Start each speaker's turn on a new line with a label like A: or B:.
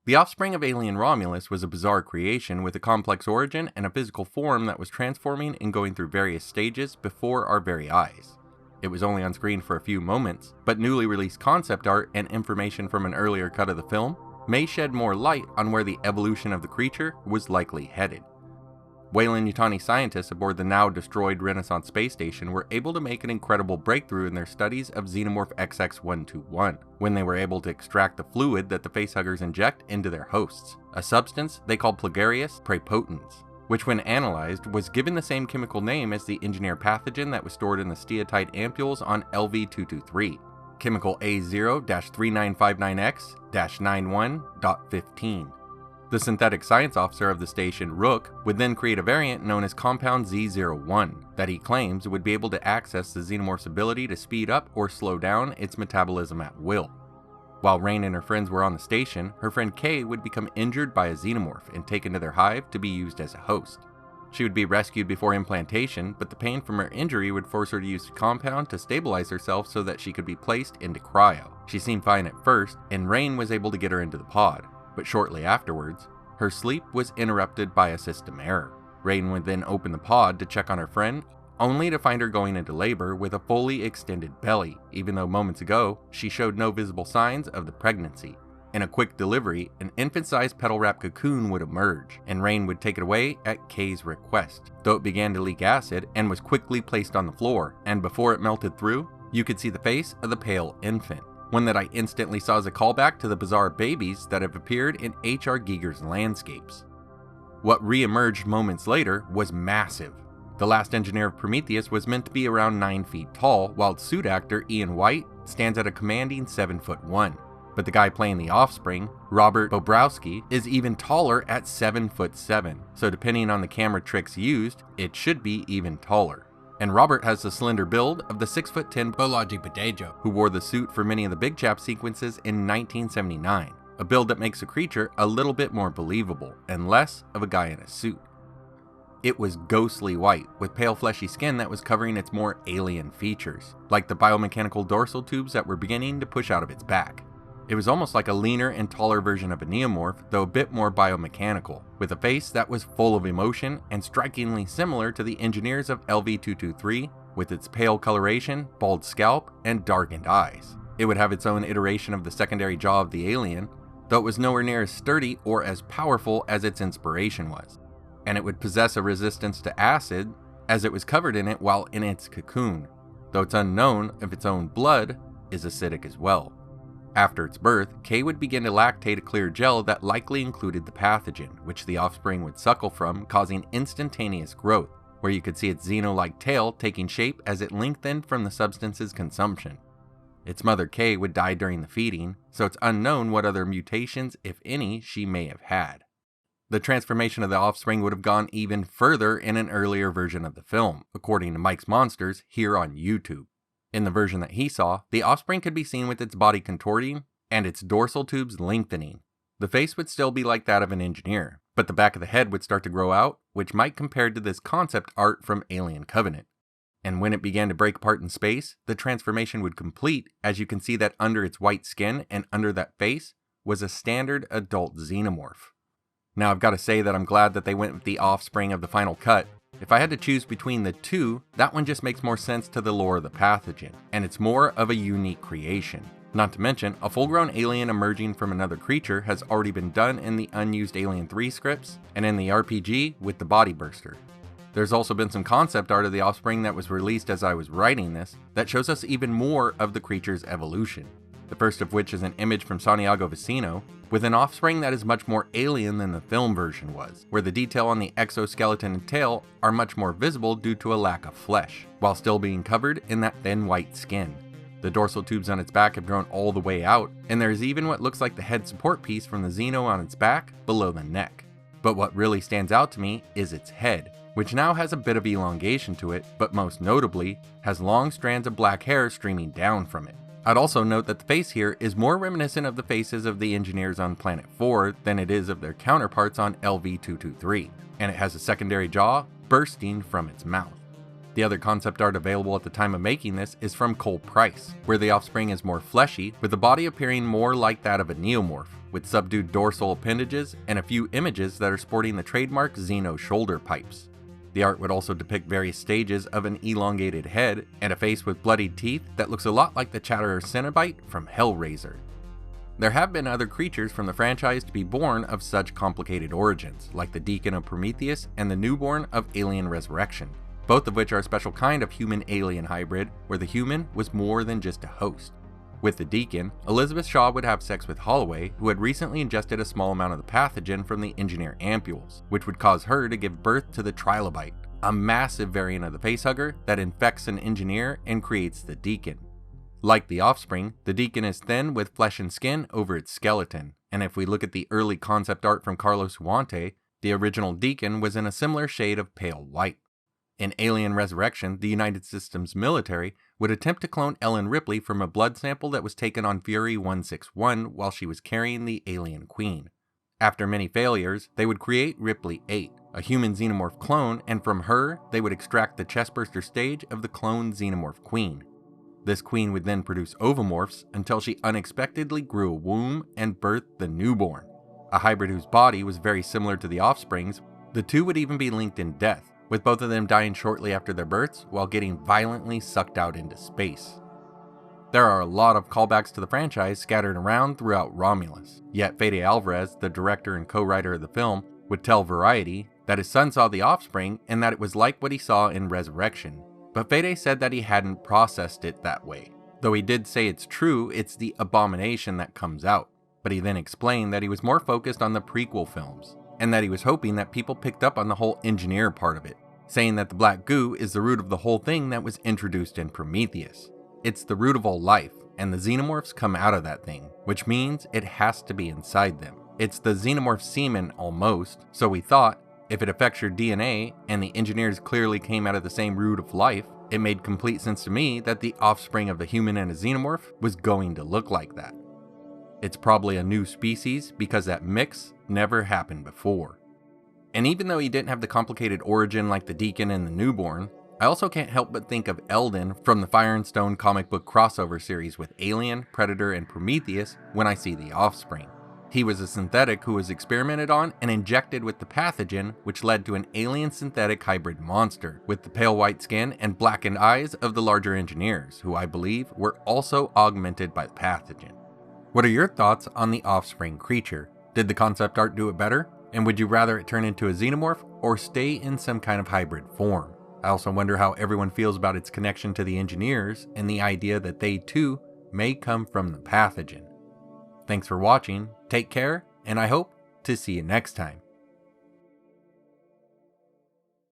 A: The offspring of Alien Romulus was a bizarre creation with a complex origin and a physical form that was transforming and going through various stages before our very eyes. It was only on screen for a few moments, but newly released concept art and information from an earlier cut of the film may shed more light on where the evolution of the creature was likely headed. Weyland-Yutani scientists aboard the now destroyed Renaissance space station were able to make an incredible breakthrough in their studies of Xenomorph XX121, when they were able to extract the fluid that the facehuggers inject into their hosts, a substance they called Plagarius praepotens, which when analyzed was given the same chemical name as the engineered pathogen that was stored in the steatite ampules on LV-223, chemical A0-3959X-91.15. The synthetic science officer of the station, Rook, would then create a variant known as Compound Z01 that he claims would be able to access the Xenomorph's ability to speed up or slow down its metabolism at will. While Rain and her friends were on the station, her friend Kay would become injured by a Xenomorph and taken to their hive to be used as a host. She would be rescued before implantation, but the pain from her injury would force her to use the compound to stabilize herself so that she could be placed into cryo. She seemed fine at first, and Rain was able to get her into the pod. But shortly afterwards, her sleep was interrupted by a system error. Rain would then open the pod to check on her friend, only to find her going into labor with a fully extended belly, even though moments ago she showed no visible signs of the pregnancy. In a quick delivery, an infant-sized petal-wrapped cocoon would emerge, and Rain would take it away at Kay's request, though it began to leak acid and was quickly placed on the floor, and before it melted through, you could see the face of the pale infant. One that I instantly saw as a callback to the bizarre babies that have appeared in H.R. Giger's landscapes. What re-emerged moments later was massive. The last engineer of Prometheus was meant to be around 9 feet tall, while suit actor Ian White stands at a commanding 7'1". But the guy playing the offspring, Robert Bobrowski, is even taller at 7'7", so depending on the camera tricks used, it should be even taller. And Robert has the slender build of the 6'10" Bolaji Badejo, who wore the suit for many of the Big Chap sequences in 1979, a build that makes the creature a little bit more believable, and less of a guy in a suit. It was ghostly white, with pale fleshy skin that was covering its more alien features, like the biomechanical dorsal tubes that were beginning to push out of its back. It was almost like a leaner and taller version of a neomorph, though a bit more biomechanical, with a face that was full of emotion and strikingly similar to the engineers of LV-223, with its pale coloration, bald scalp, and darkened eyes. It would have its own iteration of the secondary jaw of the alien, though it was nowhere near as sturdy or as powerful as its inspiration was. And it would possess a resistance to acid, as it was covered in it while in its cocoon, though it's unknown if its own blood is acidic as well. After its birth, Kay would begin to lactate a clear gel that likely included the pathogen, which the offspring would suckle from, causing instantaneous growth, where you could see its xeno-like tail taking shape as it lengthened from the substance's consumption. Its mother Kay would die during the feeding, so it's unknown what other mutations, if any, she may have had. The transformation of the offspring would have gone even further in an earlier version of the film, according to Mike's Monsters here on YouTube. In the version that he saw, the offspring could be seen with its body contorting and its dorsal tubes lengthening. The face would still be like that of an engineer, but the back of the head would start to grow out, which Mike compared to this concept art from Alien Covenant. And when it began to break apart in space, the transformation would complete, as you can see that under its white skin and under that face was a standard adult xenomorph. Now I've got to say that I'm glad that they went with the offspring of the final cut. If I had to choose between the two, that one just makes more sense to the lore of the pathogen, and it's more of a unique creation. Not to mention, a full-grown alien emerging from another creature has already been done in the unused Alien 3 scripts, and in the RPG with the Body Burster. There's also been some concept art of the offspring that was released as I was writing this, that shows us even more of the creature's evolution. The first of which is an image from Santiago Vicino, with an offspring that is much more alien than the film version was, where the detail on the exoskeleton and tail are much more visible due to a lack of flesh, while still being covered in that thin white skin. The dorsal tubes on its back have grown all the way out, and there is even what looks like the head support piece from the Xeno on its back below the neck. But what really stands out to me is its head, which now has a bit of elongation to it, but most notably, has long strands of black hair streaming down from it. I'd also note that the face here is more reminiscent of the faces of the engineers on Planet 4 than it is of their counterparts on LV-223, and it has a secondary jaw bursting from its mouth. The other concept art available at the time of making this is from Cole Price, where the offspring is more fleshy, with the body appearing more like that of a neomorph, with subdued dorsal appendages and a few images that are sporting the trademark Xeno shoulder pipes. The art would also depict various stages of an elongated head and a face with bloodied teeth that looks a lot like the Chatterer Cenobite from Hellraiser. There have been other creatures from the franchise to be born of such complicated origins, like the Deacon of Prometheus and the newborn of Alien Resurrection, both of which are a special kind of human-alien hybrid where the human was more than just a host. With the Deacon, Elizabeth Shaw would have sex with Holloway, who had recently ingested a small amount of the pathogen from the engineer ampules, which would cause her to give birth to the Trilobite, a massive variant of the facehugger that infects an engineer and creates the Deacon. Like the Offspring, the Deacon is thin with flesh and skin over its skeleton, and if we look at the early concept art from Carlos Huante, the original Deacon was in a similar shade of pale white. In Alien Resurrection, the United Systems military would attempt to clone Ellen Ripley from a blood sample that was taken on Fury 161 while she was carrying the alien queen. After many failures, they would create Ripley 8, a human xenomorph clone, and from her, they would extract the chestburster stage of the cloned xenomorph queen. This queen would then produce ovomorphs until she unexpectedly grew a womb and birthed the newborn, a hybrid whose body was very similar to the Offspring's. The two would even be linked in death, with both of them dying shortly after their births while getting violently sucked out into space. There are a lot of callbacks to the franchise scattered around throughout Romulus, yet Fede Alvarez, the director and co-writer of the film, would tell Variety that his son saw the Offspring and that it was like what he saw in Resurrection, but Fede said that he hadn't processed it that way. Though he did say it's true, it's the abomination that comes out, but he then explained that he was more focused on the prequel films, and that he was hoping that people picked up on the whole engineer part of it, saying that the black goo is the root of the whole thing that was introduced in Prometheus. It's the root of all life, and the xenomorphs come out of that thing, which means it has to be inside them. It's the xenomorph semen almost, so we thought, if it affects your DNA, and the engineers clearly came out of the same root of life, it made complete sense to me that the offspring of a human and a xenomorph was going to look like that. It's probably a new species because that mix never happened before. And even though he didn't have the complicated origin like the Deacon and the newborn, I also can't help but think of Eldon from the Fire and Stone comic book crossover series with Alien, Predator, and Prometheus when I see the Offspring. He was a synthetic who was experimented on and injected with the pathogen, which led to an alien synthetic hybrid monster with the pale white skin and blackened eyes of the larger engineers, who I believe were also augmented by the pathogen. What are your thoughts on the Offspring Creature? Did the concept art do it better? And would you rather it turn into a xenomorph or stay in some kind of hybrid form? I also wonder how everyone feels about its connection to the engineers and the idea that they too may come from the pathogen. Thanks for watching, take care, and I hope to see you next time.